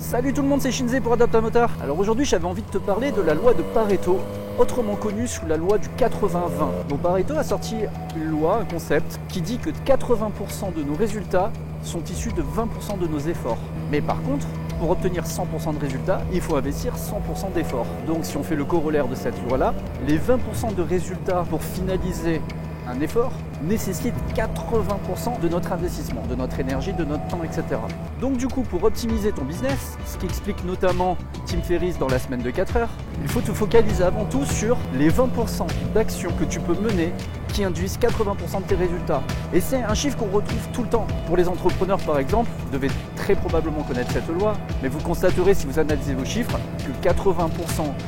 Salut tout le monde, c'est Shinzé pour Adopt a Motard. Alors aujourd'hui j'avais envie de te parler de la loi de Pareto, autrement connue sous la loi du 80-20. Donc Pareto a sorti une loi, un concept, qui dit que 80% de nos résultats sont issus de 20% de nos efforts. Mais par contre, pour obtenir 100% de résultats, il faut investir 100% d'efforts. Donc si on fait le corollaire de cette loi-là, les 20% de résultats pour finaliser un effort nécessite 80% de notre investissement, de notre énergie, de notre temps, etc. Donc du coup, pour optimiser ton business, ce qui explique notamment Tim Ferriss dans la semaine de 4 heures, il faut te focaliser avant tout sur les 20% d'actions que tu peux mener qui induisent 80% de tes résultats. Et c'est un chiffre qu'on retrouve tout le temps. Pour les entrepreneurs par exemple, vous devez très probablement connaître cette loi, mais vous constaterez si vous analysez vos chiffres que 80%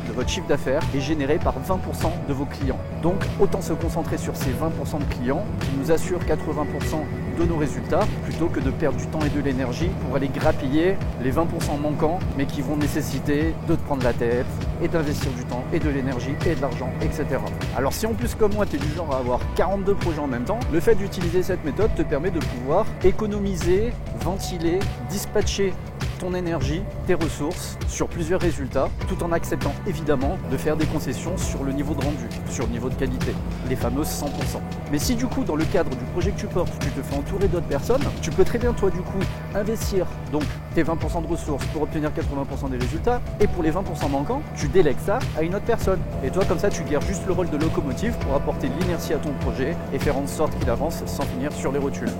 de votre chiffre d'affaires est généré par 20% de vos clients. Donc autant se concentrer sur ces 20% de clients qui nous assurent 80% de nos résultats plutôt que de perdre du temps et de l'énergie pour aller grappiller les 20% manquants mais qui vont nécessiter de te prendre la tête et d'investir du temps et de l'énergie et de l'argent, etc. Alors si en plus comme moi tu es du genre à avoir 42 projets en même temps, le fait d'utiliser cette méthode te permet de pouvoir économiser, ventiler, dispatcher ton énergie, tes ressources sur plusieurs résultats, tout en acceptant évidemment de faire des concessions sur le niveau de rendu, sur le niveau de qualité, les fameuses 100%. Mais si du coup dans le cadre du projet que tu portes, tu te fais entourer d'autres personnes, tu peux très bien toi du coup investir donc tes 20% de ressources pour obtenir 80% des résultats, et pour les 20% manquants, tu délègues ça à une autre personne. Et toi comme ça tu gardes juste le rôle de locomotive pour apporter de l'inertie à ton projet et faire en sorte qu'il avance sans finir sur les rotules.